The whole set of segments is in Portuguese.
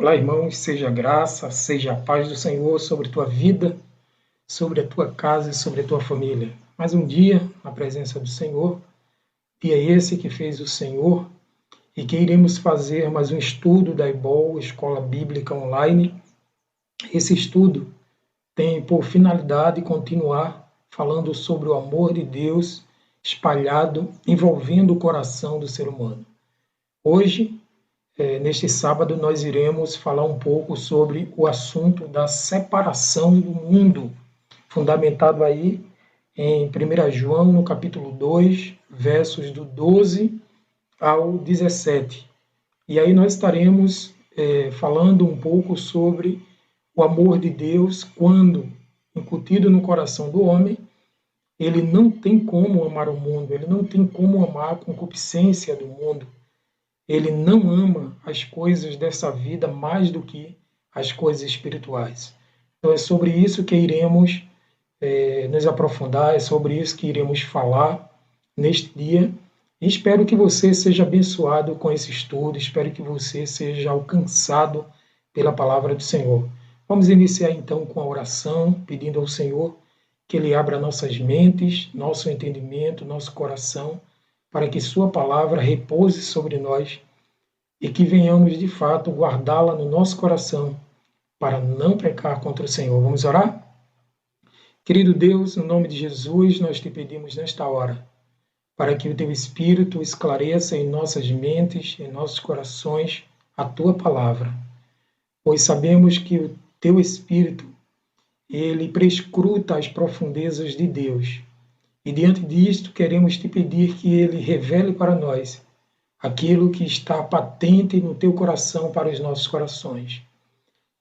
Olá, irmãos, seja a graça, seja a paz do Senhor sobre a tua vida, sobre a tua casa e sobre a tua família. Mais um dia na presença do Senhor, dia esse que fez o Senhor, e que iremos fazer mais um estudo da IBOL, Escola Bíblica Online. Esse estudo tem por finalidade continuar falando sobre o amor de Deus espalhado, envolvendo o coração do ser humano. Hoje, neste sábado, nós iremos falar um pouco sobre o assunto da separação do mundo, fundamentado aí em 1 João, no capítulo 2, versos do 12 ao 17. E aí nós estaremos falando um pouco sobre o amor de Deus quando incutido no coração do homem. Ele não tem como amar o mundo, ele não tem como amar a concupiscência do mundo. Ele não ama as coisas dessa vida mais do que as coisas espirituais. Então é sobre isso que iremos nos aprofundar, é sobre isso que iremos falar neste dia. E espero que você seja abençoado com esse estudo, espero que você seja alcançado pela palavra do Senhor. Vamos iniciar então com a oração, pedindo ao Senhor que Ele abra nossas mentes, nosso entendimento, nosso coração, para que Sua palavra repouse sobre nós e que venhamos de fato guardá-la no nosso coração para não pecar contra o Senhor. Vamos orar? Querido Deus, no nome de Jesus, nós te pedimos nesta hora para que o Teu Espírito esclareça em nossas mentes, em nossos corações, a Tua palavra, pois sabemos que o Teu Espírito, ele prescruta as profundezas de Deus. E diante disto, queremos te pedir que Ele revele para nós aquilo que está patente no Teu coração para os nossos corações.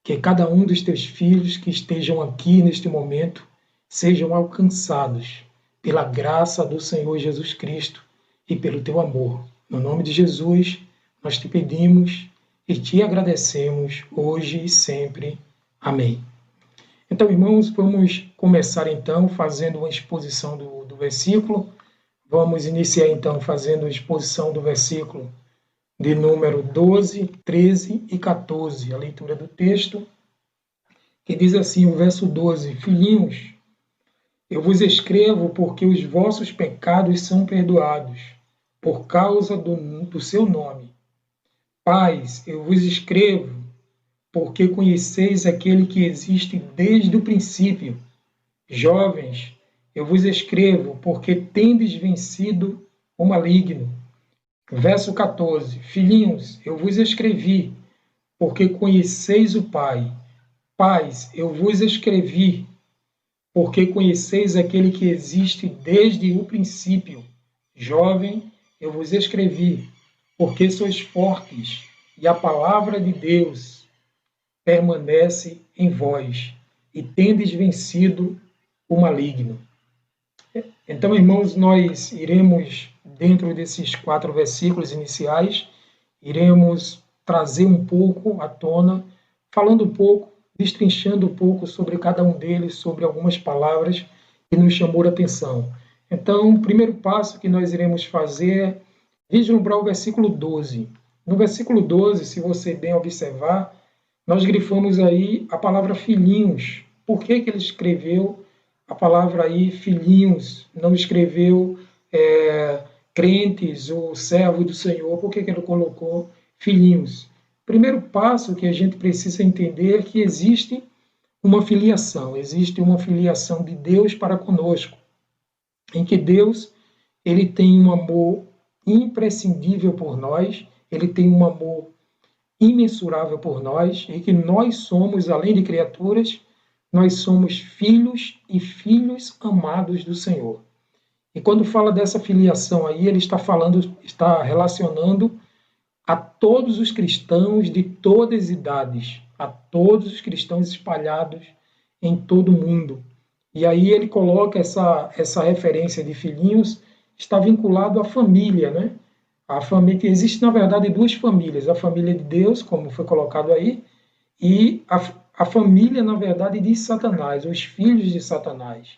Que cada um dos Teus filhos que estejam aqui neste momento sejam alcançados pela graça do Senhor Jesus Cristo e pelo Teu amor. No nome de Jesus, nós te pedimos e te agradecemos hoje e sempre. Amém. Então, irmãos, vamos começar então fazendo uma exposição do versículo. Vamos iniciar então fazendo a exposição do versículo de número 12, 13 e 14, a leitura do texto, que diz assim, o verso 12, Filhinhos, eu vos escrevo porque os vossos pecados são perdoados, por causa do seu nome. Pais, eu vos escrevo porque conheceis aquele que existe desde o princípio. Jovens, eu vos escrevo porque tendes vencido o maligno. Verso 14. Filhinhos, eu vos escrevi porque conheceis o Pai. Pais, eu vos escrevi porque conheceis aquele que existe desde o princípio. Jovem, eu vos escrevi porque sois fortes e a palavra de Deus permanece em vós e tendes vencido o maligno. Então, irmãos, nós iremos, dentro desses 4 versículos iniciais, iremos trazer um pouco à tona, falando um pouco, destrinchando um pouco sobre cada um deles, sobre algumas palavras que nos chamou a atenção. Então, o primeiro passo que nós iremos fazer é vislumbrar o versículo 12. No versículo 12, se você bem observar, nós grifamos aí a palavra filhinhos. Por que ele escreveu a palavra aí filhinhos? Não escreveu crentes ou servo do Senhor? Por que ele colocou filhinhos? Primeiro passo que a gente precisa entender é que existe uma filiação de Deus para conosco, em que Deus ele tem um amor imprescindível por nós, ele tem um amor imensurável por nós, e que nós somos, além de criaturas, nós somos filhos e filhos amados do Senhor. E quando fala dessa filiação aí, ele está relacionando a todos os cristãos de todas as idades, a todos os cristãos espalhados em todo o mundo. E aí ele coloca essa referência de filhinhos, está vinculado à família, né? A família, que existe, na verdade, 2 famílias, a família de Deus, como foi colocado aí, e a família, na verdade, de Satanás, os filhos de Satanás,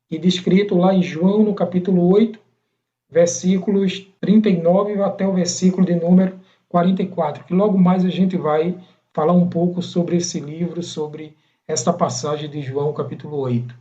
e descrito lá em João, no capítulo 8, versículos 39 até o versículo de número 44, que logo mais a gente vai falar um pouco sobre esse livro, sobre esta passagem de João, capítulo 8.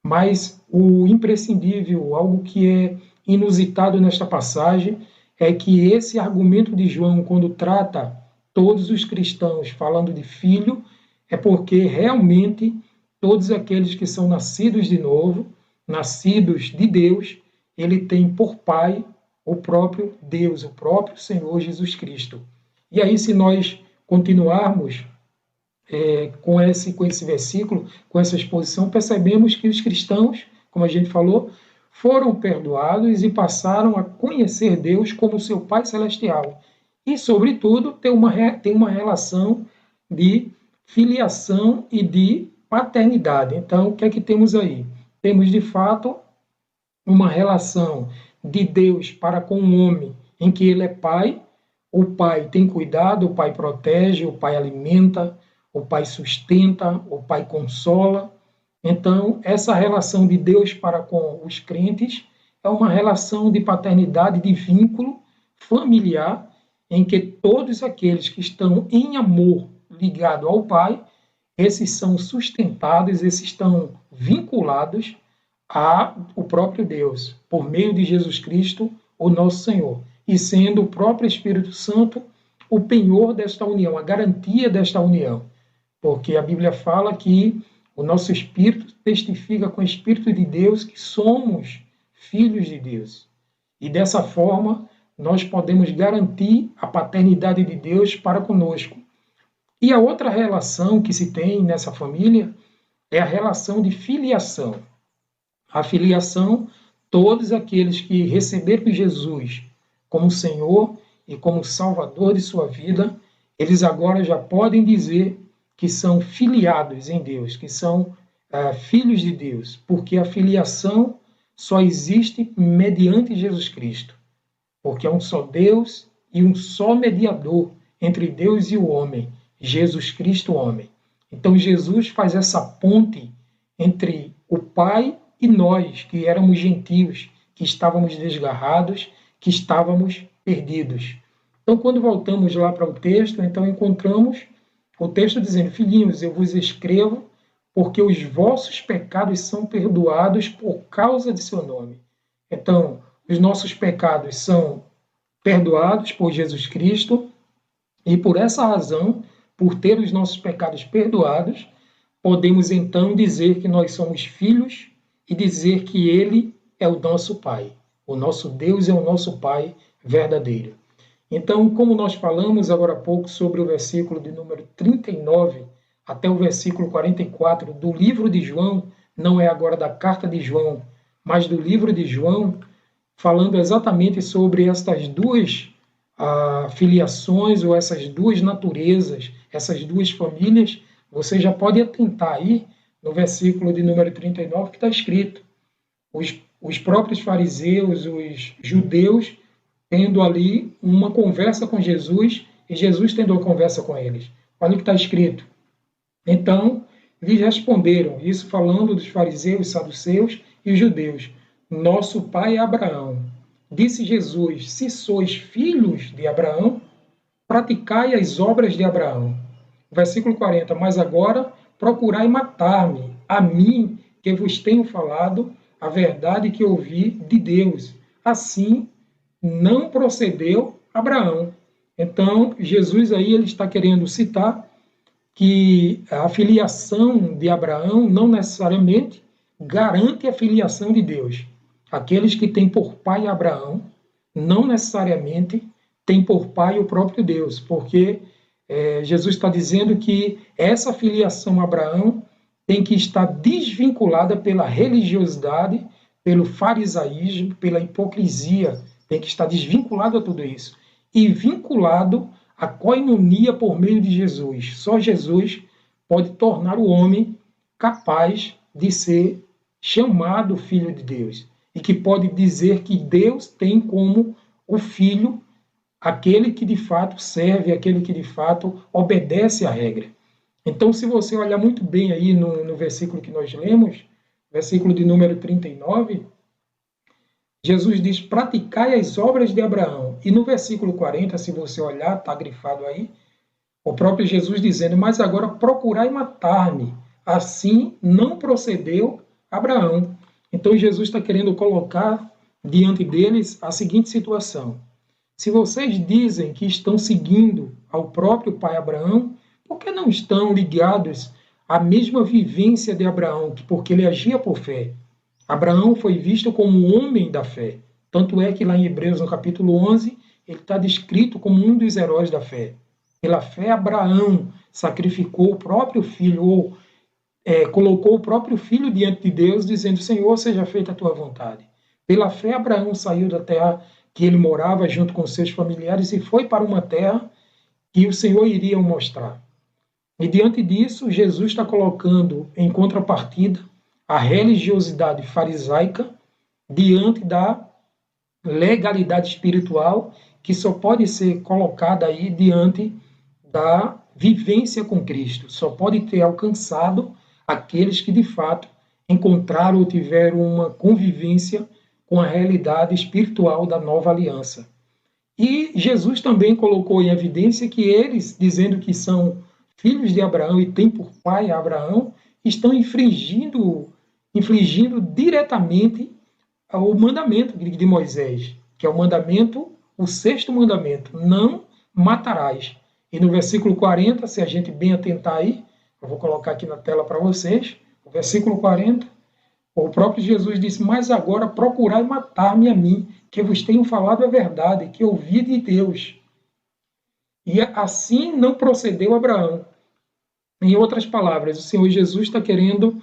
Mas o imprescindível, algo que é inusitado nesta passagem, é que esse argumento de João, quando trata todos os cristãos falando de filho, é porque realmente todos aqueles que são nascidos de novo, nascidos de Deus, ele tem por pai o próprio Deus, o próprio Senhor Jesus Cristo. E aí, se nós continuarmos com esse versículo, com essa exposição, percebemos que os cristãos, como a gente falou, foram perdoados e passaram a conhecer Deus como seu Pai Celestial. E, sobretudo, tem uma relação de filiação e de paternidade. Então, o que é que temos aí? Temos, de fato, uma relação de Deus para com o homem, em que ele é pai, o pai tem cuidado, o pai protege, o pai alimenta, o pai sustenta, o pai consola. Então, essa relação de Deus para com os crentes é uma relação de paternidade, de vínculo familiar, em que todos aqueles que estão em amor ligado ao Pai, esses são sustentados, esses estão vinculados ao próprio Deus, por meio de Jesus Cristo, o nosso Senhor, e sendo o próprio Espírito Santo o penhor desta união, a garantia desta união, porque a Bíblia fala que o nosso espírito testifica com o Espírito de Deus que somos filhos de Deus. E dessa forma, nós podemos garantir a paternidade de Deus para conosco. E a outra relação que se tem nessa família é a relação de filiação. A filiação, todos aqueles que receberam Jesus como Senhor e como Salvador de sua vida, eles agora já podem dizer que são filiados em Deus, que são filhos de Deus, porque a filiação só existe mediante Jesus Cristo, porque é um só Deus e um só mediador entre Deus e o homem, Jesus Cristo, homem. Então Jesus faz essa ponte entre o Pai e nós, que éramos gentios, que estávamos desgarrados, que estávamos perdidos. Então, quando voltamos lá para o texto, então encontramos o texto dizendo: filhinhos, eu vos escrevo porque os vossos pecados são perdoados por causa de seu nome. Então, os nossos pecados são perdoados por Jesus Cristo e por essa razão, por ter os nossos pecados perdoados, podemos então dizer que nós somos filhos e dizer que Ele é o nosso Pai. O nosso Deus é o nosso Pai verdadeiro. Então, como nós falamos agora há pouco sobre o versículo de número 39 até o versículo 44 do livro de João, não é agora da carta de João, mas do livro de João, falando exatamente sobre estas duas filiações ou essas duas naturezas, essas duas famílias, você já pode atentar aí no versículo de número 39 que está escrito: os próprios fariseus, os judeus, tendo ali uma conversa com Jesus e Jesus tendo uma conversa com eles. Olha o que está escrito. Então, lhes responderam, isso falando dos fariseus, saduceus e os judeus: nosso pai é Abraão. Disse Jesus: se sois filhos de Abraão, praticai as obras de Abraão. Versículo 40, mas agora procurai matar-me, a mim que vos tenho falado a verdade que ouvi de Deus. Assim, não procedeu Abraão. Então, Jesus aí ele está querendo citar que a filiação de Abraão não necessariamente garante a filiação de Deus. Aqueles que têm por pai Abraão não necessariamente têm por pai o próprio Deus, porque Jesus está dizendo que essa filiação a Abraão tem que estar desvinculada pela religiosidade, pelo farisaísmo, pela hipocrisia, tem que estar desvinculado a tudo isso e vinculado à coinonia por meio de Jesus. Só Jesus pode tornar o homem capaz de ser chamado filho de Deus e que pode dizer que Deus tem como o filho aquele que de fato serve, aquele que de fato obedece à regra. Então, se você olhar muito bem aí no versículo que nós lemos, versículo de número 39, Jesus diz: praticai as obras de Abraão. E no versículo 40, se você olhar, está grifado aí, O próprio Jesus dizendo, mas agora procurai matar-me. Assim não procedeu Abraão. Então Jesus está querendo colocar diante deles a seguinte situação. Se vocês dizem que estão seguindo ao próprio pai Abraão, por que não estão ligados à mesma vivência de Abraão, porque ele agia por fé? Abraão foi visto como um homem da fé. Tanto é que lá em Hebreus, no capítulo 11, ele está descrito como um dos heróis da fé. Pela fé, Abraão sacrificou o próprio filho, ou colocou o próprio filho diante de Deus, dizendo, Senhor, seja feita a tua vontade. Pela fé, Abraão saiu da terra que ele morava junto com seus familiares e foi para uma terra que o Senhor iria mostrar. E diante disso, Jesus está colocando em contrapartida a religiosidade farisaica diante da legalidade espiritual que só pode ser colocada aí diante da vivência com Cristo. Só pode ter alcançado aqueles que de fato encontraram ou tiveram uma convivência com a realidade espiritual da nova aliança. E Jesus também colocou em evidência que eles, dizendo que são filhos de Abraão e têm por pai Abraão, estão infringindo diretamente o mandamento de Moisés, que é o mandamento, o sexto mandamento, não matarás. E no versículo 40, se a gente bem atentar aí, eu vou colocar aqui na tela para vocês, o versículo 40, o próprio Jesus disse, mas agora procurai matar-me a mim, que vos tenho falado a verdade, que ouvi de Deus. E assim não procedeu Abraão. Em outras palavras, o Senhor Jesus está querendo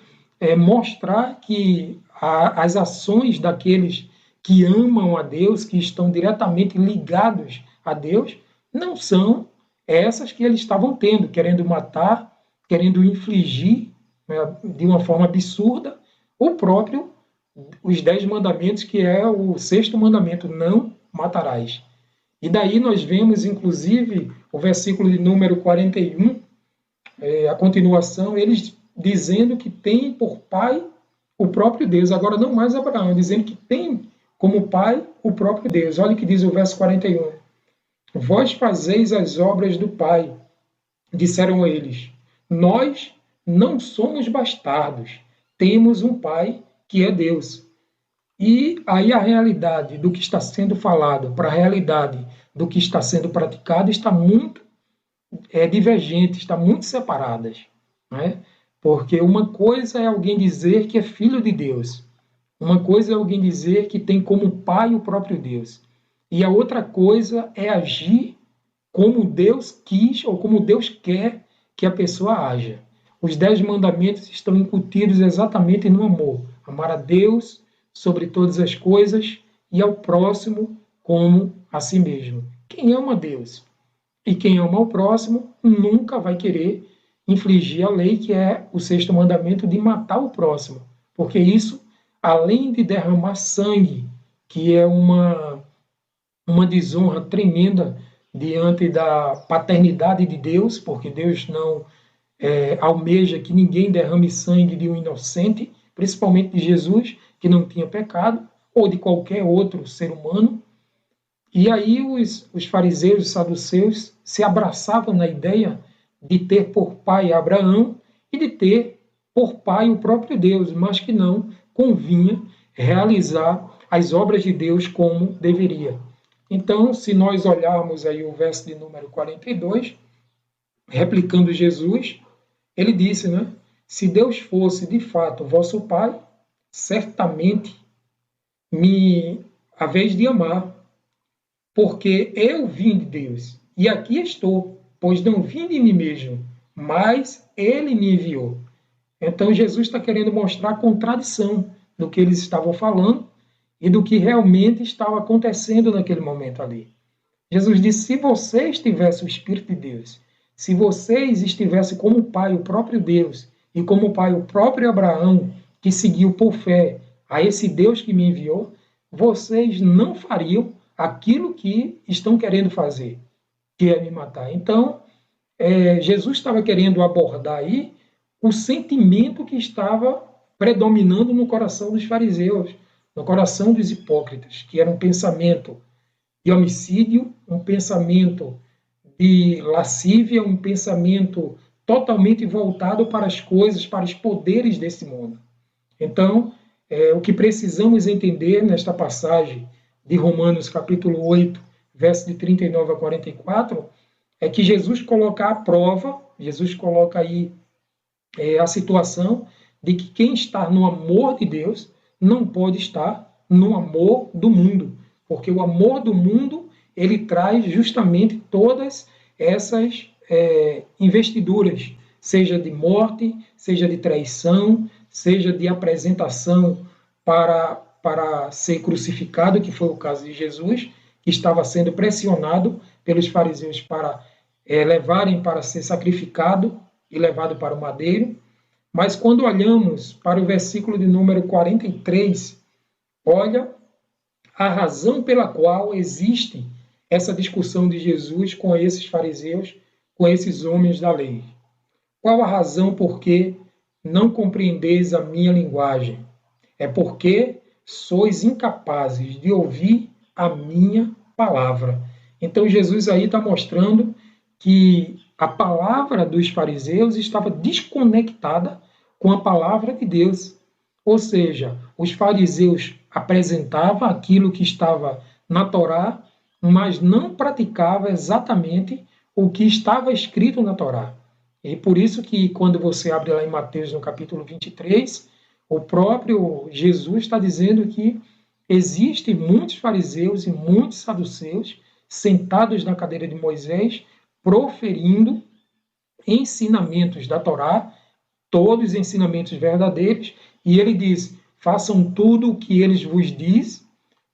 mostrar que as ações daqueles que amam a Deus, que estão diretamente ligados a Deus, não são essas que eles estavam tendo, querendo matar, querendo infligir, né, de uma forma absurda, os 10 mandamentos, que é o sexto mandamento, não matarás. E daí nós vemos, inclusive, o versículo de número 41, a continuação, eles dizendo que tem por pai o próprio Deus, agora não mais Abraão, dizendo que tem como pai o próprio Deus. Olha o que diz o verso 41. Vós fazeis as obras do Pai, disseram eles. Nós não somos bastardos, temos um Pai que é Deus. E aí a realidade do que está sendo falado para a realidade do que está sendo praticado está muito divergente, está muito separadas, né? Porque uma coisa é alguém dizer que é filho de Deus, uma coisa é alguém dizer que tem como pai o próprio Deus, e a outra coisa é agir como Deus quis ou como Deus quer que a pessoa haja. Os 10 mandamentos estão incutidos exatamente no amor. Amar a Deus sobre todas as coisas e ao próximo como a si mesmo. Quem ama a Deus e quem ama ao próximo nunca vai querer infligir a lei, que é o sexto mandamento de matar o próximo. Porque isso, além de derramar sangue, que é uma desonra tremenda diante da paternidade de Deus, porque Deus não almeja que ninguém derrame sangue de um inocente, principalmente de Jesus, que não tinha pecado, ou de qualquer outro ser humano. E aí os fariseus e saduceus se abraçavam na ideia de ter por pai Abraão e de ter por pai o próprio Deus, mas que não convinha realizar as obras de Deus como deveria. Então, se nós olharmos aí o verso de número 42, replicando Jesus, ele disse, né? Se Deus fosse de fato vosso Pai, certamente me haveis de amar, porque eu vim de Deus, e aqui estou, pois não vim de mim mesmo, mas Ele me enviou. Então Jesus está querendo mostrar a contradição do que eles estavam falando e do que realmente estava acontecendo naquele momento ali. Jesus disse, se vocês tivessem o Espírito de Deus, se vocês estivessem como pai o próprio Deus, e como pai o próprio Abraão, que seguiu por fé a esse Deus que me enviou, vocês não fariam aquilo que estão querendo fazer, que é me matar. Então, Jesus estava querendo abordar aí o sentimento que estava predominando no coração dos fariseus, no coração dos hipócritas, que era um pensamento de homicídio, um pensamento de lascívia, um pensamento totalmente voltado para as coisas, para os poderes desse mundo. Então, o que precisamos entender nesta passagem de Romanos capítulo 8, verso de 39 a 44, é que Jesus coloca à prova, Jesus coloca aí a situação de que quem está no amor de Deus não pode estar no amor do mundo, porque o amor do mundo ele traz justamente todas essas investiduras, seja de morte, seja de traição, seja de apresentação para ser crucificado, que foi o caso de Jesus, que estava sendo pressionado pelos fariseus para levarem para ser sacrificado e levado para o madeiro. Mas quando olhamos para o versículo de número 43, olha a razão pela qual existe essa discussão de Jesus com esses fariseus, com esses homens da lei. Qual a razão por que não compreendeis a minha linguagem? É porque sois incapazes de ouvir a minha palavra. Então Jesus aí está mostrando que a palavra dos fariseus estava desconectada com a palavra de Deus. Ou seja, os fariseus apresentavam aquilo que estava na Torá, mas não praticavam exatamente o que estava escrito na Torá. E por isso que quando você abre lá em Mateus no capítulo 23, o próprio Jesus está dizendo que existem muitos fariseus e muitos saduceus sentados na cadeira de Moisés, proferindo ensinamentos da Torá, todos ensinamentos verdadeiros, e ele diz, façam tudo o que eles vos diz,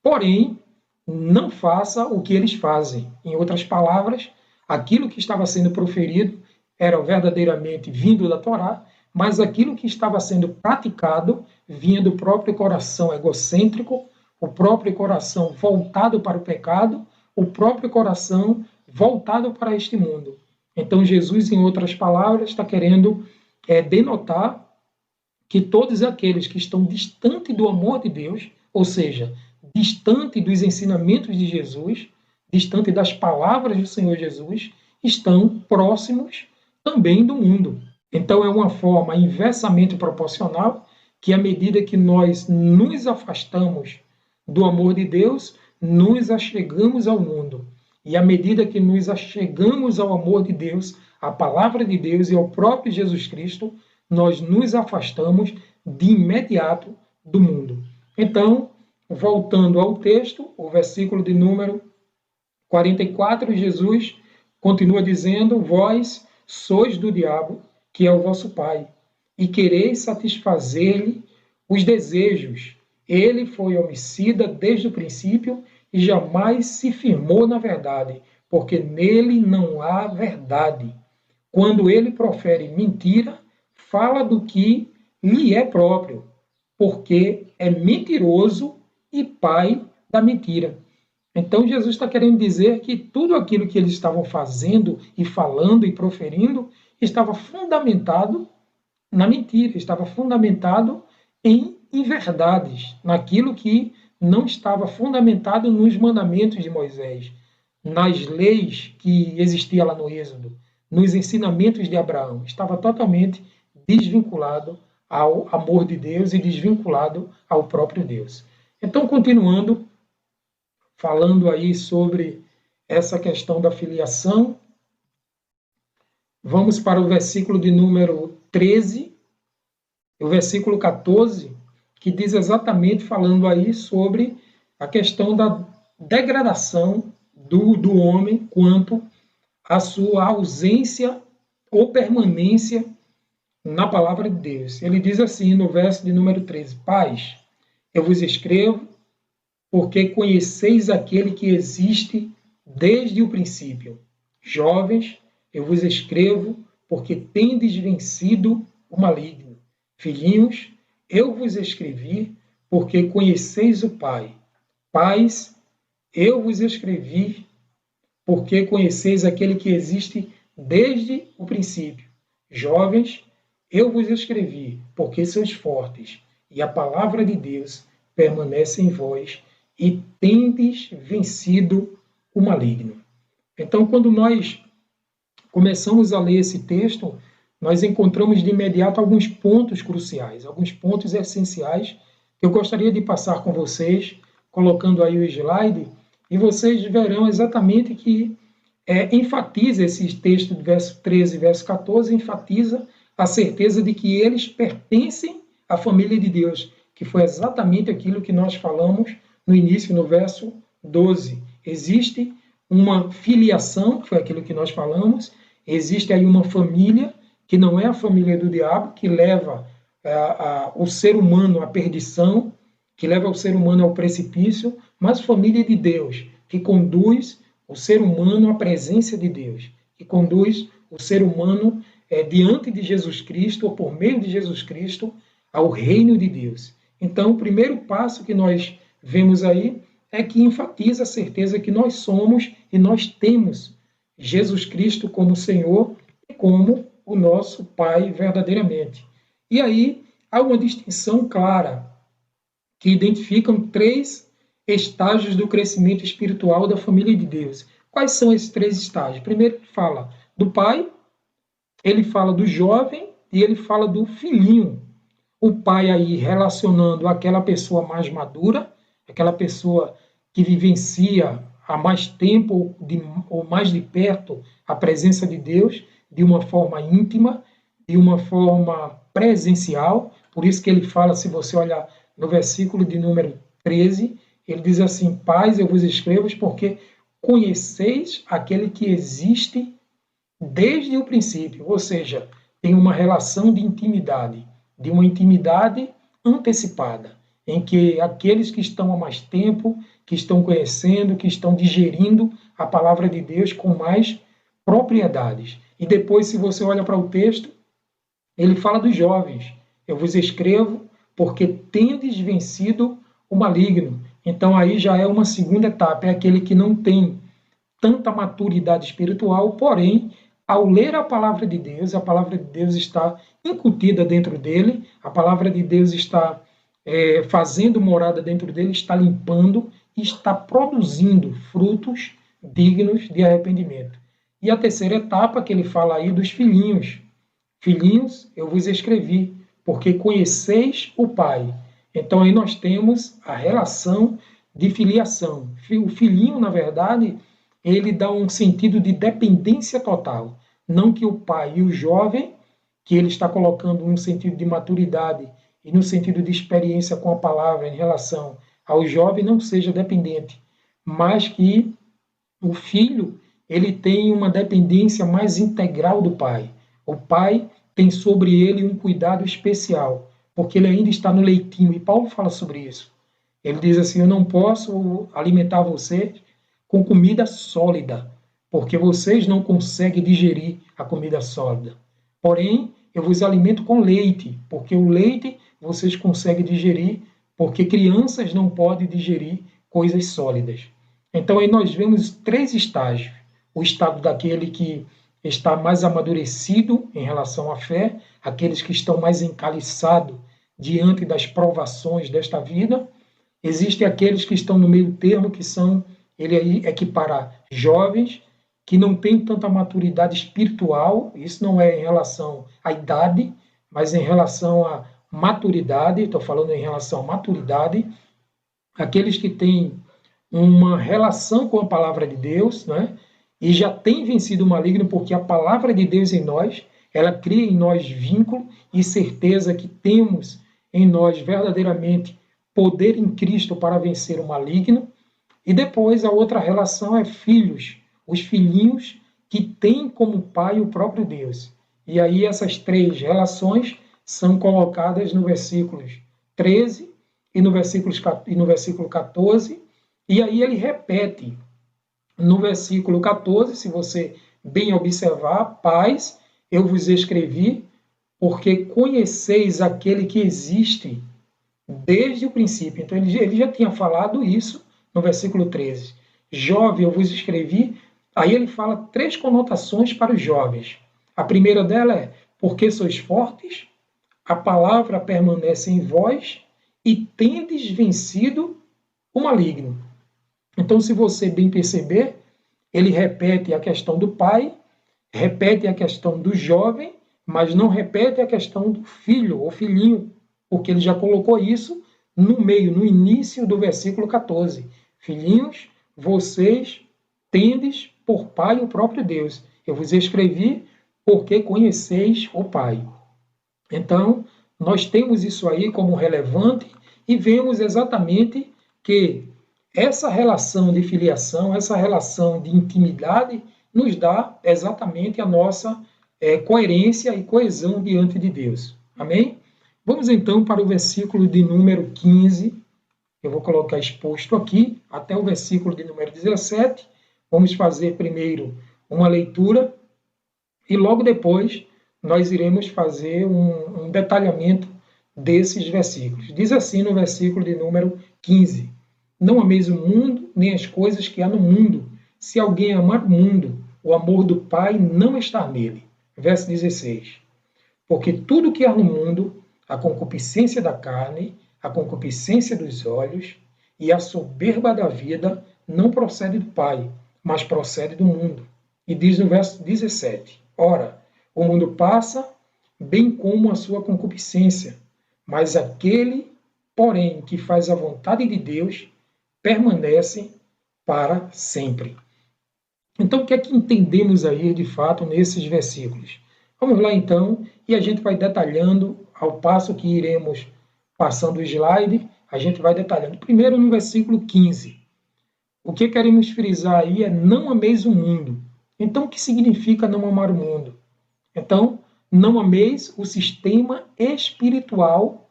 porém, não faça o que eles fazem. Em outras palavras, aquilo que estava sendo proferido era verdadeiramente vindo da Torá, mas aquilo que estava sendo praticado vinha do próprio coração egocêntrico, o próprio coração voltado para o pecado, o próprio coração voltado para este mundo. Então Jesus, em outras palavras, está querendo denotar que todos aqueles que estão distante do amor de Deus, ou seja, distante dos ensinamentos de Jesus, distante das palavras do Senhor Jesus, estão próximos também do mundo. Então é uma forma inversamente proporcional que à medida que nós nos afastamos do amor de Deus, nos achegamos ao mundo. E à medida que nos achegamos ao amor de Deus, à palavra de Deus e ao próprio Jesus Cristo, nós nos afastamos de imediato do mundo. Então, voltando ao texto, o versículo de número 44, Jesus continua dizendo, vós sois do diabo, que é o vosso pai, e quereis satisfazer-lhe os desejos. Ele foi homicida desde o princípio e jamais se firmou na verdade, porque nele não há verdade. Quando ele profere mentira, fala do que lhe é próprio, porque é mentiroso e pai da mentira. Então Jesus está querendo dizer que tudo aquilo que eles estavam fazendo e falando e proferindo estava fundamentado na mentira, estava fundamentado em inverdades, naquilo que não estava fundamentado nos mandamentos de Moisés, nas leis que existiam lá no Êxodo, nos ensinamentos de Abraão. Estava totalmente desvinculado ao amor de Deus e desvinculado ao próprio Deus. Então, continuando, falando aí sobre essa questão da filiação, vamos para o versículo de número 13, o versículo 14, que diz exatamente, falando aí sobre a questão da degradação do homem quanto à sua ausência ou permanência na palavra de Deus. Ele diz assim no verso de número 13, Pais, eu vos escrevo porque conheceis aquele que existe desde o princípio. Jovens, eu vos escrevo porque tendes vencido o maligno. Filhinhos, eu vos escrevi porque conheceis o Pai. Pais, eu vos escrevi porque conheceis aquele que existe desde o princípio. Jovens, eu vos escrevi porque sois fortes e a palavra de Deus permanece em vós e tendes vencido o maligno. Então, quando nós começamos a ler esse texto, nós encontramos de imediato alguns pontos cruciais, alguns pontos essenciais que eu gostaria de passar com vocês, colocando aí o slide, e vocês verão exatamente que enfatiza esse texto do verso 13 e verso 14, enfatiza a certeza de que eles pertencem à família de Deus, que foi exatamente aquilo que nós falamos no início, no verso 12. Existe uma filiação, que foi aquilo que nós falamos, existe aí uma família, que não é a família do diabo, que leva o ser humano à perdição, que leva o ser humano ao precipício, mas família de Deus, que conduz o ser humano à presença de Deus, que conduz o ser humano diante de Jesus Cristo, ou por meio de Jesus Cristo, ao reino de Deus. Então, o primeiro passo que nós vemos aí é que enfatiza a certeza que nós somos e nós temos Jesus Cristo como Senhor e como o nosso Pai verdadeiramente. E aí há uma distinção clara que identificam 3 estágios do crescimento espiritual da família de Deus. Quais são esses 3 estágios? Primeiro ele fala do pai, ele fala do jovem e ele fala do filhinho. O pai aí relacionando aquela pessoa mais madura, aquela pessoa que vivencia há mais tempo ou mais de perto a presença de Deus, de uma forma íntima, de uma forma presencial. Por isso que ele fala, se você olhar no versículo de número 13, ele diz assim: pais, eu vos escrevo porque conheceis aquele que existe desde o princípio, ou seja, tem uma relação de intimidade, de uma intimidade antecipada, em que aqueles que estão há mais tempo, que estão conhecendo, que estão digerindo a palavra de Deus com mais propriedades. E depois, se você olha para o texto, ele fala dos jovens. Eu vos escrevo porque tendes vencido o maligno. Então aí já é uma segunda etapa, é aquele que não tem tanta maturidade espiritual, porém, ao ler a palavra de Deus, a palavra de Deus está incutida dentro dele, a palavra de Deus está fazendo morada dentro dele, está limpando e está produzindo frutos dignos de arrependimento. E a terceira etapa que ele fala aí dos filhinhos. Filhinhos, eu vos escrevi, porque conheceis o Pai. Então aí nós temos a relação de filiação. O filhinho, na verdade, ele dá um sentido de dependência total. Não que o pai e o jovem, que ele está colocando um sentido de maturidade e no sentido de experiência com a palavra em relação ao jovem, não seja dependente, mas que o filho ele tem uma dependência mais integral do pai. O pai tem sobre ele um cuidado especial, porque ele ainda está no leitinho, e Paulo fala sobre isso. Ele diz assim: eu não posso alimentar vocês com comida sólida, porque vocês não conseguem digerir a comida sólida. Porém, eu vos alimento com leite, porque o leite vocês conseguem digerir, porque crianças não podem digerir coisas sólidas. Então, aí nós vemos 3 estágios. O estado daquele que está mais amadurecido em relação à fé, aqueles que estão mais encaliçados diante das provações desta vida. Existem aqueles que estão no meio termo, que são, ele aí equipara jovens, que não têm tanta maturidade espiritual, isso não é em relação à idade, mas em relação à maturidade, estou falando em relação à maturidade, aqueles que têm uma relação com a palavra de Deus, né? E já têm vencido o maligno, porque a palavra de Deus em nós, ela cria em nós vínculo e certeza que temos em nós verdadeiramente poder em Cristo para vencer o maligno. E depois a outra relação é filhos, os filhinhos que têm como pai o próprio Deus. E aí essas 3 relações são colocadas no versículos 13 e no versículo 14, e aí ele repete no versículo 14, se você bem observar: pais, eu vos escrevi, porque conheceis aquele que existe desde o princípio. Então ele já tinha falado isso no versículo 13. Jovem, eu vos escrevi. Aí ele fala 3 conotações para os jovens. A primeira dela é: porque sois fortes, a palavra permanece em vós e tendes vencido o maligno. Então, se você bem perceber, ele repete a questão do pai, repete a questão do jovem, mas não repete a questão do filho ou filhinho, porque ele já colocou isso no meio, no início do versículo 14. Filhinhos, vocês tendes por pai o próprio Deus. Eu vos escrevi porque conheceis o Pai. Então, nós temos isso aí como relevante e vemos exatamente que essa relação de filiação, essa relação de intimidade, nos dá exatamente a nossa coerência e coesão diante de Deus. Amém? Vamos então para o versículo de número 15. Eu vou colocar exposto aqui, até o versículo de número 17. Vamos fazer primeiro uma leitura e logo depois nós iremos fazer um detalhamento desses versículos. Diz assim no versículo de número 15: Não ameis o mundo, nem as coisas que há no mundo. Se alguém amar o mundo, o amor do Pai não está nele. Verso 16: Porque tudo que há no mundo, a concupiscência da carne, a concupiscência dos olhos e a soberba da vida, não procede do Pai, mas procede do mundo. E diz no verso 17: Ora, o mundo passa, bem como a sua concupiscência, mas aquele, porém, que faz a vontade de Deus, permanece para sempre. Então, o que é que entendemos aí, de fato, nesses versículos? Vamos lá, então, e a gente vai detalhando, ao passo que iremos passando o slide, a gente vai detalhando. Primeiro, no versículo 15. O que queremos frisar aí é não ameis o mundo. Então, o que significa não amar o mundo? Então, não ameis o sistema espiritual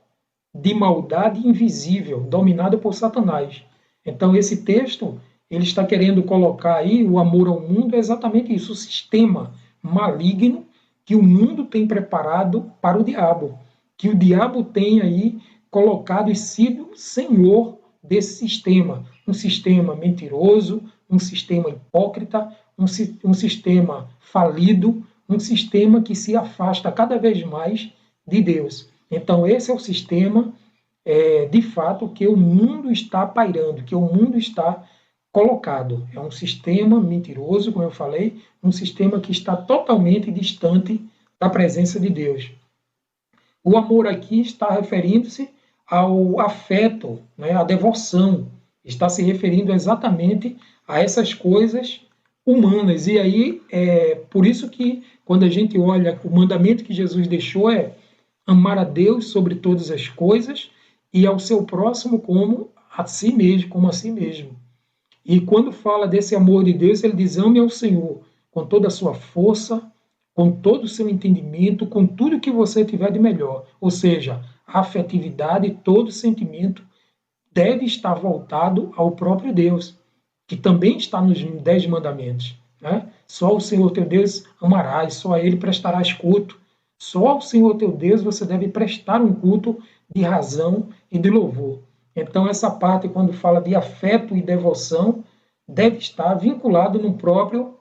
de maldade invisível, dominado por Satanás. Então, esse texto, ele está querendo colocar aí o amor ao mundo, é exatamente isso, o sistema maligno que o mundo tem preparado para o diabo, que o diabo tem aí colocado e sido senhor desse sistema, um sistema mentiroso, um sistema hipócrita, um sistema falido, um sistema que se afasta cada vez mais de Deus. Então, esse é o sistema, de fato, que o mundo está pairando, que o mundo está colocado. É um sistema mentiroso, como eu falei, um sistema que está totalmente distante da presença de Deus. O amor aqui está referindo-se ao afeto, né, à devoção, está se referindo exatamente a essas coisas humanas. E aí, por isso que, quando a gente olha, o mandamento que Jesus deixou é amar a Deus sobre todas as coisas e ao seu próximo como a si mesmo, como a si mesmo. E quando fala desse amor de Deus, ele diz: ame ao Senhor com toda a sua força, com todo o seu entendimento, com tudo que você tiver de melhor. Ou seja, a afetividade e todo o sentimento deve estar voltado ao próprio Deus, que também está nos 10 mandamentos. Né? Só o Senhor teu Deus amarás, só a Ele prestarás culto. Só ao Senhor teu Deus você deve prestar um culto de razão e de louvor. Então, essa parte, quando fala de afeto e devoção, deve estar vinculado no próprio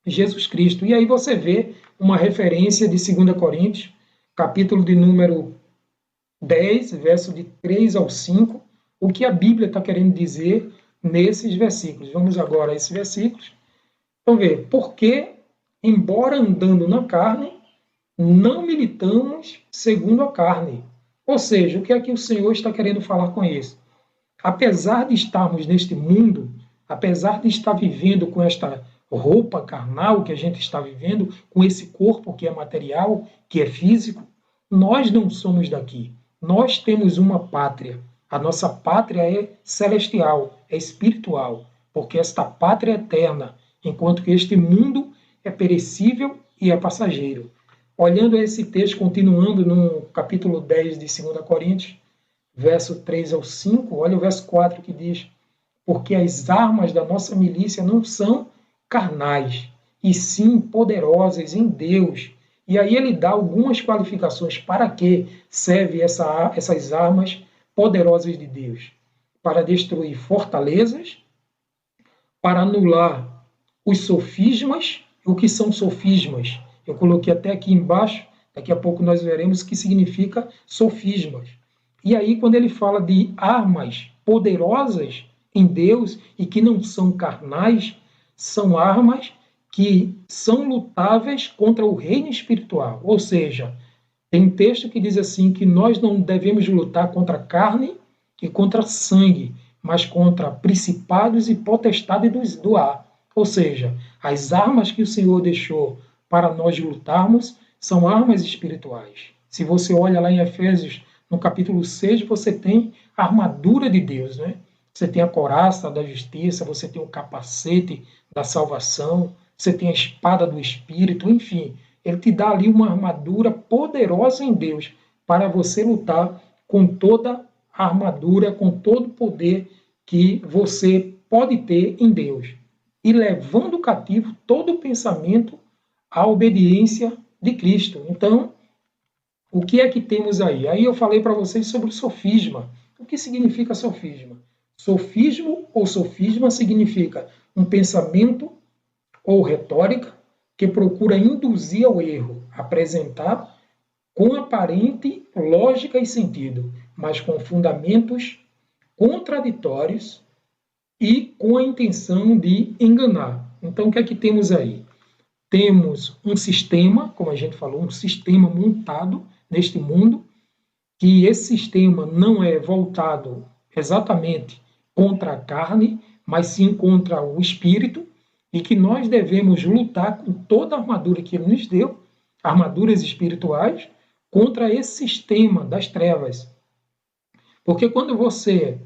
Jesus Cristo. E aí você vê uma referência de 2 Coríntios, capítulo de número 10, verso de 3 ao 5, o que a Bíblia está querendo dizer nesses versículos. Vamos agora a esses versículos. Vamos ver. Porque, embora andando na carne, não militamos segundo a carne. Ou seja, o que é que o Senhor está querendo falar com isso? Apesar de estarmos neste mundo, apesar de estar vivendo com esta roupa carnal que a gente está vivendo, com esse corpo que é material, que é físico, nós não somos daqui. Nós temos uma pátria. A nossa pátria é celestial, é espiritual, porque esta pátria é eterna, enquanto que este mundo é perecível e é passageiro. Olhando esse texto, continuando no capítulo 10 de 2 Coríntios, verso 3 ao 5, olha o verso 4 que diz: porque as armas da nossa milícia não são carnais, e sim poderosas em Deus. E aí ele dá algumas qualificações para que servem essas armas poderosas de Deus. Para destruir fortalezas, para anular os sofismas. O que são sofismas? Eu coloquei até aqui embaixo, daqui a pouco nós veremos o que significa sofismas. E aí, quando ele fala de armas poderosas em Deus e que não são carnais, são armas que são lutáveis contra o reino espiritual. Ou seja, tem um texto que diz assim que nós não devemos lutar contra a carne e contra sangue, mas contra principados e potestades do ar. Ou seja, as armas que o Senhor deixou para nós lutarmos são armas espirituais. Se você olha lá em Efésios, no capítulo 6, você tem a armadura de Deus, né? Você tem a couraça da justiça, você tem o capacete da salvação, você tem a espada do Espírito, enfim. Ele te dá ali uma armadura poderosa em Deus para você lutar com toda a armadura, com todo o poder que você pode ter em Deus. E levando cativo todo o pensamento à obediência de Cristo. Então, o que é que temos aí? Aí eu falei para vocês sobre o sofisma. O que significa sofisma? Sofismo ou sofisma significa um pensamento ou retórica que procura induzir ao erro, apresentar com aparente lógica e sentido, mas com fundamentos contraditórios e com a intenção de enganar. Então, o que é que temos aí? Temos um sistema, como a gente falou, um sistema montado neste mundo, que esse sistema não é voltado exatamente contra a carne, mas sim contra o espírito, e que nós devemos lutar com toda a armadura que ele nos deu, armaduras espirituais, contra esse sistema das trevas. Porque quando você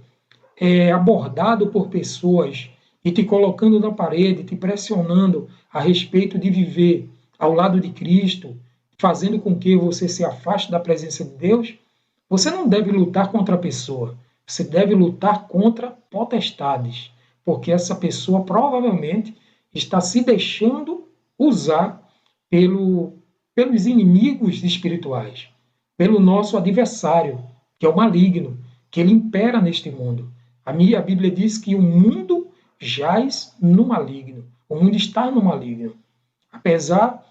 é abordado por pessoas e te colocando na parede, te pressionando a respeito de viver ao lado de Cristo, fazendo com que você se afaste da presença de Deus, você não deve lutar contra a pessoa, você deve lutar contra potestades, porque essa pessoa provavelmente está se deixando usar pelos inimigos espirituais, pelo nosso adversário, que é o maligno, que ele impera neste mundo. A Bíblia diz que o mundo jaz no maligno, o mundo está no maligno. Apesar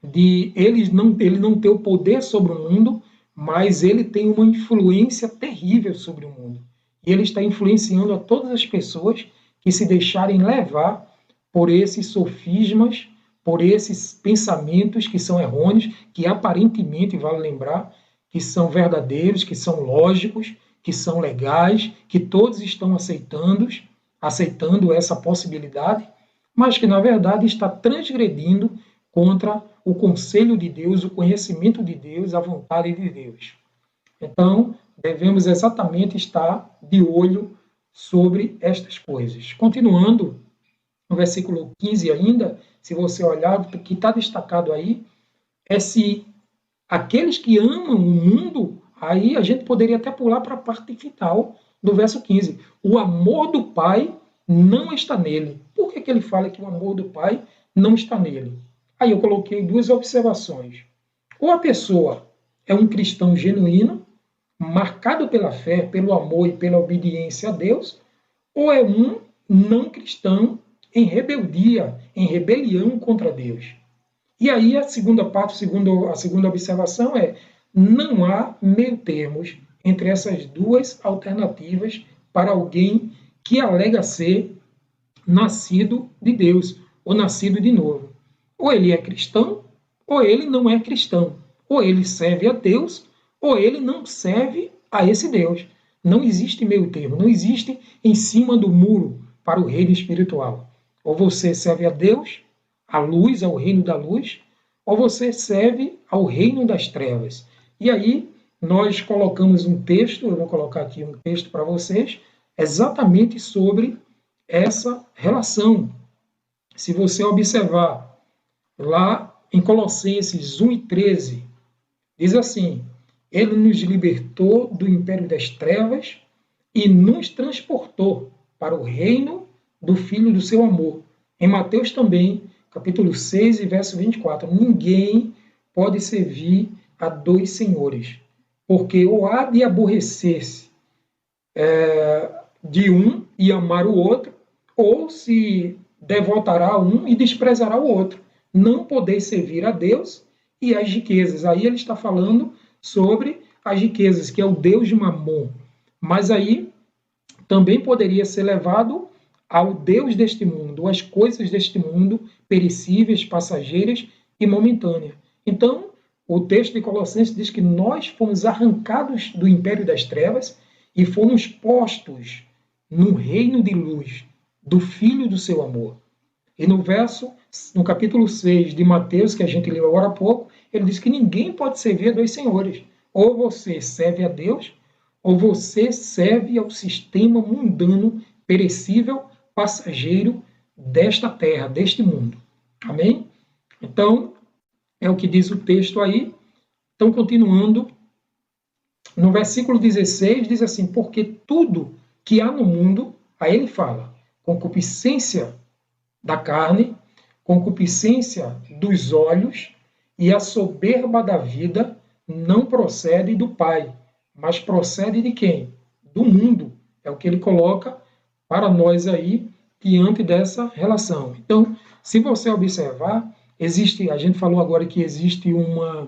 de ele não ter o poder sobre o mundo, mas ele tem uma influência terrível sobre o mundo. E ele está influenciando a todas as pessoas que se deixarem levar por esses sofismas, por esses pensamentos que são errôneos, que aparentemente, vale lembrar, que são verdadeiros, que são lógicos, que são legais, que todos estão aceitando essa possibilidade, mas que, na verdade, está transgredindo contra o conselho de Deus, o conhecimento de Deus, a vontade de Deus. Então, devemos exatamente estar de olho sobre estas coisas. Continuando, no versículo 15 ainda, se você olhar, o que está destacado aí é se aqueles que amam o mundo, aí a gente poderia até pular para a parte final do verso 15. O amor do Pai não está nele. Por que ele fala que o amor do Pai não está nele? Aí eu coloquei duas observações. Ou a pessoa é um cristão genuíno, marcado pela fé, pelo amor e pela obediência a Deus, ou é um não cristão em rebeldia, em rebelião contra Deus. E aí a segunda parte, a segunda observação é: não há meio termos entre essas duas alternativas para alguém que alega ser nascido de Deus, ou nascido de novo. Ou ele é cristão, ou ele não é cristão. Ou ele serve a Deus, ou ele não serve a esse Deus. Não existe meio termo, não existe em cima do muro para o reino espiritual. Ou você serve a Deus, a luz, ao reino da luz, ou você serve ao reino das trevas. E aí nós colocamos um texto, eu vou colocar aqui um texto para vocês, exatamente sobre essa relação. Se você observar lá em Colossenses 1:13, diz assim: ele nos libertou do império das trevas e nos transportou para o reino do Filho do seu amor. Em Mateus também, capítulo 6 e verso 24, ninguém pode servir a dois senhores, porque ou há de aborrecer-se de um e amar o outro, ou se devotará a um e desprezará o outro. Não podeis servir a Deus e às riquezas. Aí ele está falando sobre as riquezas, que é o Deus de Mamon. Mas aí também poderia ser levado ao Deus deste mundo, às coisas deste mundo, perecíveis, passageiras e momentâneas. Então, o texto de Colossenses diz que nós fomos arrancados do império das trevas e fomos postos no reino de luz do Filho do seu amor. E no capítulo 6 de Mateus, que a gente leu agora há pouco, ele diz que ninguém pode servir a dois senhores. Ou você serve a Deus, ou você serve ao sistema mundano, perecível, passageiro desta terra, deste mundo. Amém? Então, é o que diz o texto aí. Então, continuando, no versículo 16, diz assim, porque tudo que há no mundo, aí ele fala, concupiscência da carne, concupiscência dos olhos e a soberba da vida não procede do Pai, mas procede de quem? Do mundo. É o que ele coloca para nós aí diante dessa relação. Então, se você observar, a gente falou agora que existe um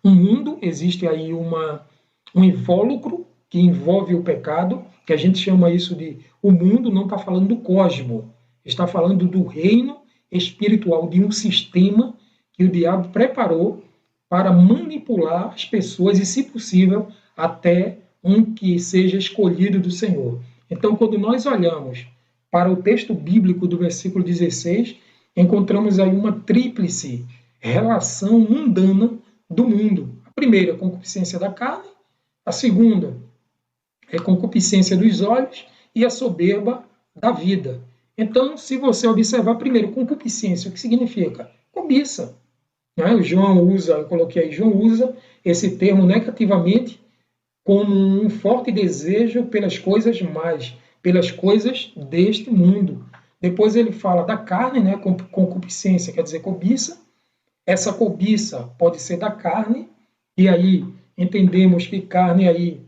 mundo, existe aí um invólucro que envolve o pecado, que a gente chama isso de o mundo, não está falando do cosmo, está falando do reino espiritual, de um sistema que o diabo preparou para manipular as pessoas e, se possível, até um que seja escolhido do Senhor. Então, quando nós olhamos para o texto bíblico do versículo 16, encontramos aí uma tríplice relação mundana do mundo. A primeira, a concupiscência da carne, a segunda é a concupiscência dos olhos e a soberba da vida. Então, se você observar, primeiro, concupiscência, o que significa? Cobiça. O João usa, eu coloquei aí, João usa esse termo negativamente como um forte desejo pelas coisas mais, pelas coisas deste mundo. Depois ele fala da carne, né, concupiscência, quer dizer cobiça. Essa cobiça pode ser da carne, e aí entendemos que carne aí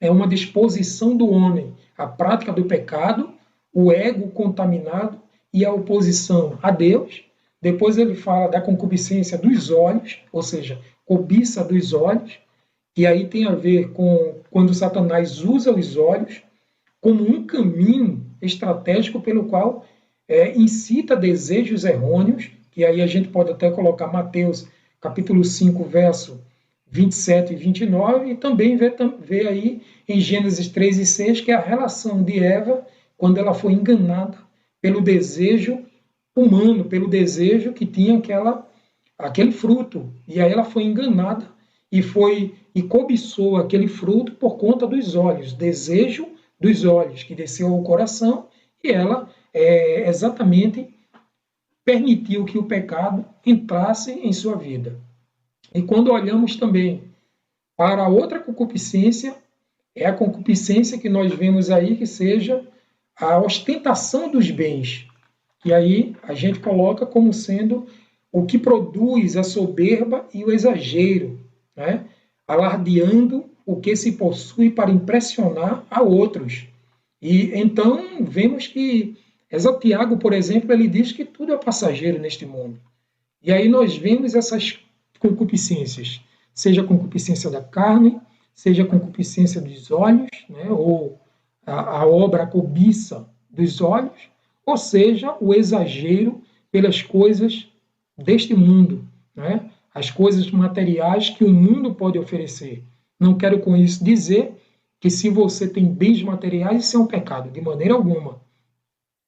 é uma disposição do homem à prática do pecado, o ego contaminado e a oposição a Deus. Depois ele fala da concupiscência dos olhos, ou seja, cobiça dos olhos, que aí tem a ver com quando Satanás usa os olhos como um caminho estratégico pelo qual incita desejos errôneos, que aí a gente pode até colocar Mateus capítulo 5, verso 27 e 29, e também ver aí em Gênesis 3 e 6, que é a relação de Eva quando ela foi enganada pelo desejo humano, pelo desejo que tinha aquele fruto. E aí ela foi enganada e cobiçou aquele fruto por conta dos olhos, desejo dos olhos, que desceu ao coração, e ela exatamente permitiu que o pecado entrasse em sua vida. E quando olhamos também para a outra concupiscência, é a concupiscência que nós vemos aí, que seja a ostentação dos bens. E aí a gente coloca como sendo o que produz a soberba e o exagero, né? Alardeando o que se possui para impressionar a outros. E então vemos que Tiago, por exemplo, ele diz que tudo é passageiro neste mundo. E aí nós vemos essas concupiscências, seja a concupiscência da carne, seja a concupiscência dos olhos, né? Ou a obra, a cobiça dos olhos, ou seja, o exagero pelas coisas deste mundo, né? As coisas materiais que o mundo pode oferecer. Não quero com isso dizer que se você tem bens materiais, isso é um pecado, de maneira alguma.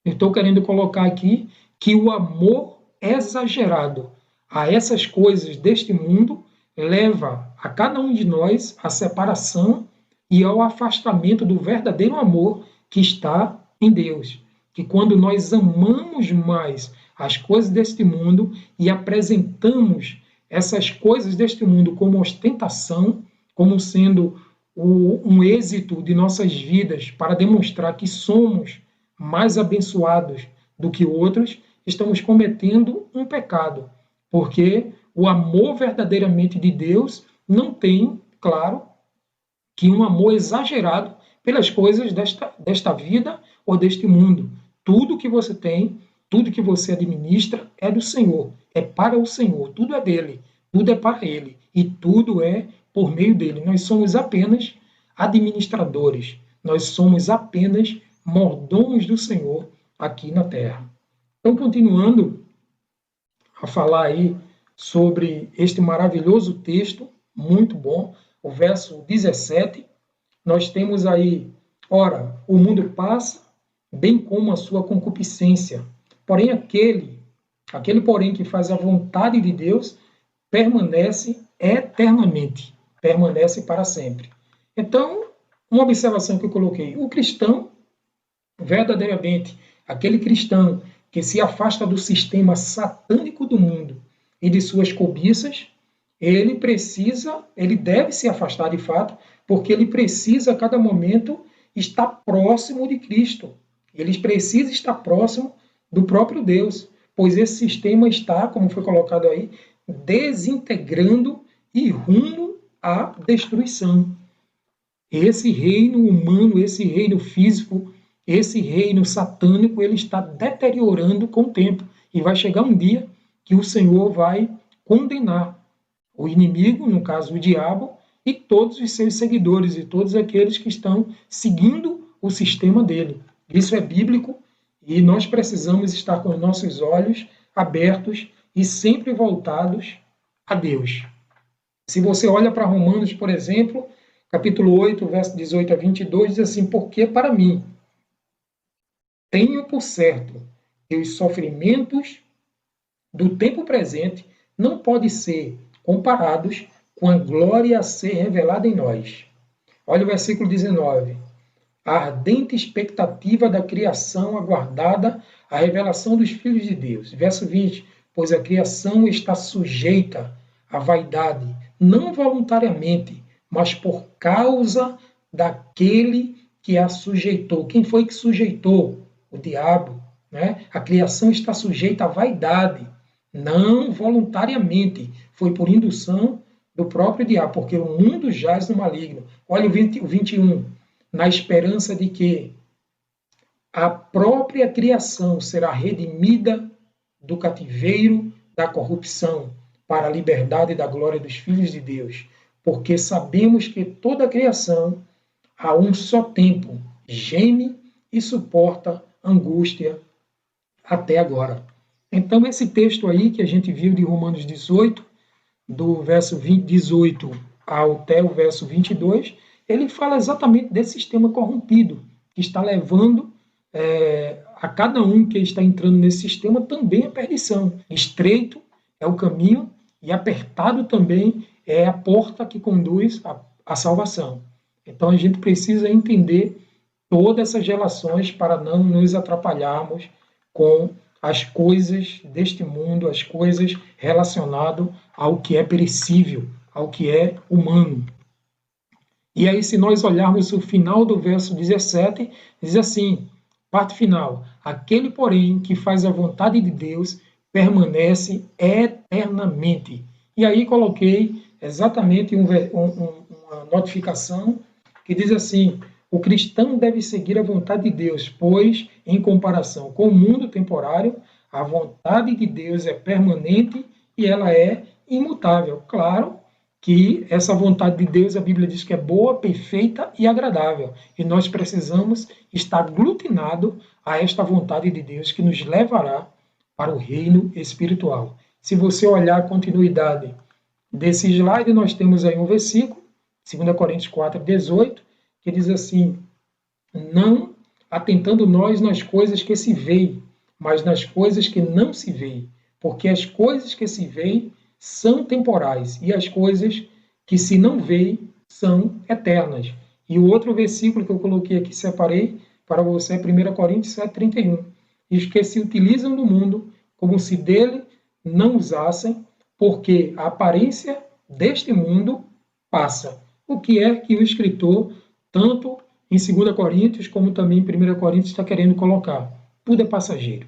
Eu estou querendo colocar aqui que o amor exagerado a essas coisas deste mundo leva a cada um de nós à separação e ao afastamento do verdadeiro amor que está em Deus. Que quando nós amamos mais as coisas deste mundo e apresentamos essas coisas deste mundo como ostentação, como sendo um êxito de nossas vidas para demonstrar que somos mais abençoados do que outros, estamos cometendo um pecado, porque o amor verdadeiramente de Deus não tem, claro, que um amor exagerado pelas coisas desta vida ou deste mundo. Tudo que você tem, tudo que você administra é do Senhor, é para o Senhor, tudo é dele, tudo é para ele e tudo é por meio dele. Nós somos apenas administradores, nós somos apenas mordomos do Senhor aqui na terra. Então, continuando a falar aí sobre este maravilhoso texto, muito bom, o verso 17, nós temos aí, ora, o mundo passa, bem como a sua concupiscência, porém aquele porém que faz a vontade de Deus, permanece eternamente, permanece para sempre. Então, uma observação que eu coloquei, o cristão, verdadeiramente, aquele cristão que se afasta do sistema satânico do mundo e de suas cobiças, ele deve se afastar de fato, porque ele precisa a cada momento estar próximo de Cristo. Ele precisa estar próximo do próprio Deus, pois esse sistema está, como foi colocado aí, desintegrando e rumo à destruição. Esse reino humano, esse reino físico, esse reino satânico, ele está deteriorando com o tempo. E vai chegar um dia que o Senhor vai condenar o inimigo, no caso o diabo, e todos os seus seguidores, e todos aqueles que estão seguindo o sistema dele. Isso é bíblico e nós precisamos estar com os nossos olhos abertos e sempre voltados a Deus. Se você olha para Romanos, por exemplo, capítulo 8, verso 18 a 22, diz assim, porque para mim tenho por certo que os sofrimentos do tempo presente não podem ser comparados com a glória a ser revelada em nós. Olha o versículo 19. A ardente expectativa da criação aguardada a revelação dos filhos de Deus. Verso 20. Pois a criação está sujeita à vaidade, não voluntariamente, mas por causa daquele que a sujeitou. Quem foi que sujeitou? O diabo. Né? A criação está sujeita à vaidade, não voluntariamente. Foi por indução do próprio diabo, porque o mundo jaz no maligno. Olha o 21. Na esperança de que a própria criação será redimida do cativeiro da corrupção para a liberdade da glória dos filhos de Deus. Porque sabemos que toda a criação, a um só tempo, geme e suporta angústia até agora. Então, esse texto aí que a gente viu de Romanos 18, do verso 18 até o verso 22, ele fala exatamente desse sistema corrompido, que está levando a cada um que está entrando nesse sistema também a perdição. Estreito é o caminho e apertado também é a porta que conduz à salvação. Então, a gente precisa entender todas essas relações para não nos atrapalharmos com as coisas deste mundo, as coisas relacionadas ao que é perecível, ao que é humano. E aí, se nós olharmos o final do verso 17, diz assim, parte final, aquele, porém, que faz a vontade de Deus permanece eternamente. E aí coloquei exatamente uma notificação que diz assim, o cristão deve seguir a vontade de Deus, pois, em comparação com o mundo temporário, a vontade de Deus é permanente e ela é imutável. Claro que essa vontade de Deus, a Bíblia diz que é boa, perfeita e agradável. E nós precisamos estar aglutinados a esta vontade de Deus que nos levará para o reino espiritual. Se você olhar a continuidade desse slide, nós temos aí um versículo, 2 Coríntios 4, 18, que diz assim, não atentando nós nas coisas que se veem, mas nas coisas que não se veem, porque as coisas que se veem são temporais e as coisas que se não veem são eternas. E o outro versículo que eu coloquei aqui, separei para você, é 1 Coríntios 7, 31. Diz que se utilizam do mundo como se dele não usassem, porque a aparência deste mundo passa. O que é que o escritor, tanto em 2 Coríntios como também em 1 Coríntios, está querendo colocar? Tudo é passageiro,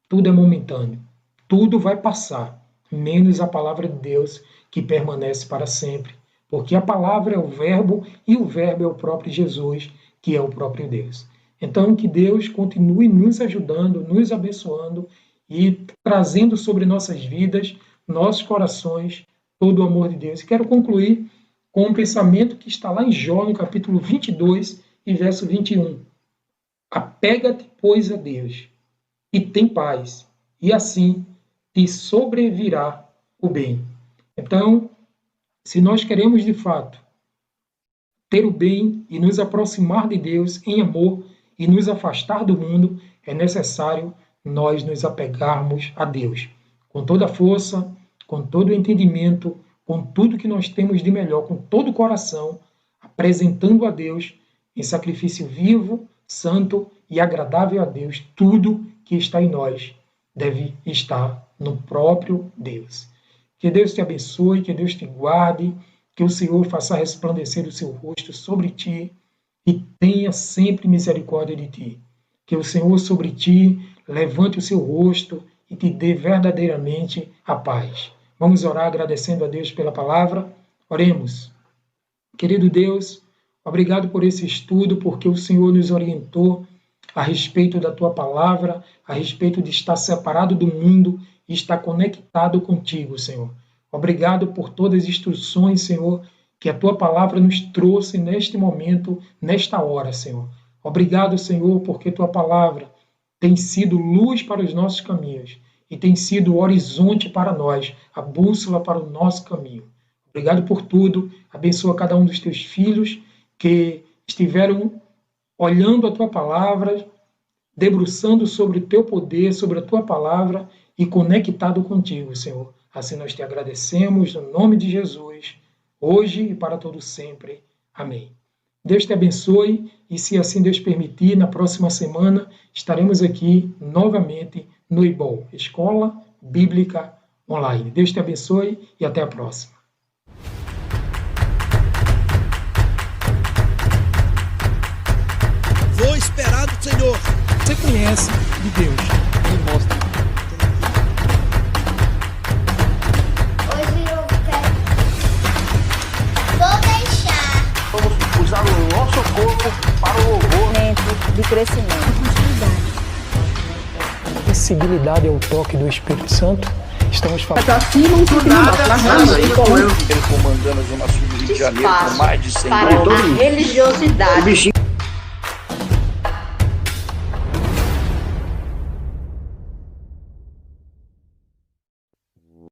tudo é momentâneo, tudo vai passar, menos a palavra de Deus, que permanece para sempre. Porque a palavra é o verbo e o verbo é o próprio Jesus, que é o próprio Deus. Então, que Deus continue nos ajudando, nos abençoando e trazendo sobre nossas vidas, nossos corações, todo o amor de Deus. E quero concluir com um pensamento que está lá em Jó, no capítulo 22 e verso 21. Apega-te, pois, a Deus, e tem paz, e assim te sobrevirá o bem. Então, se nós queremos de fato ter o bem e nos aproximar de Deus em amor e nos afastar do mundo, é necessário nós nos apegarmos a Deus com toda a força, com todo o entendimento, com tudo que nós temos de melhor, com todo o coração, apresentando a Deus em sacrifício vivo, santo e agradável a Deus. Tudo que está em nós deve estar no próprio Deus. Que Deus te abençoe, que Deus te guarde, que o Senhor faça resplandecer o seu rosto sobre ti e tenha sempre misericórdia de ti. Que o Senhor sobre ti levante o seu rosto e te dê verdadeiramente a paz. Vamos orar agradecendo a Deus pela palavra. Oremos. Querido Deus, obrigado por esse estudo, porque o Senhor nos orientou a respeito da tua palavra, a respeito de estar separado do mundo e estar conectado contigo, Senhor. Obrigado por todas as instruções, Senhor, que a tua palavra nos trouxe neste momento, nesta hora, Senhor. Obrigado, Senhor, porque tua palavra tem sido luz para os nossos caminhos e tem sido o horizonte para nós, a bússola para o nosso caminho. Obrigado por tudo. Abençoa cada um dos teus filhos que estiveram olhando a tua palavra, debruçando sobre o teu poder, sobre a tua palavra e conectado contigo, Senhor. Assim nós te agradecemos no nome de Jesus, hoje e para todo sempre. Amém. Deus te abençoe e, se assim Deus permitir, na próxima semana estaremos aqui novamente no IBOL, Escola Bíblica Online. Deus te abençoe e até a próxima. Vou esperar do Senhor. Você conhece de Deus? Me mostra. Hoje eu quero. Vou deixar. Vamos usar o nosso corpo para o louvor. De crescimento. Sensibilidade ao toque do Espírito Santo. Estamos falando. Ele comandando a Zona Sul do Rio de Janeiro com mais de 100 para a religiosidade.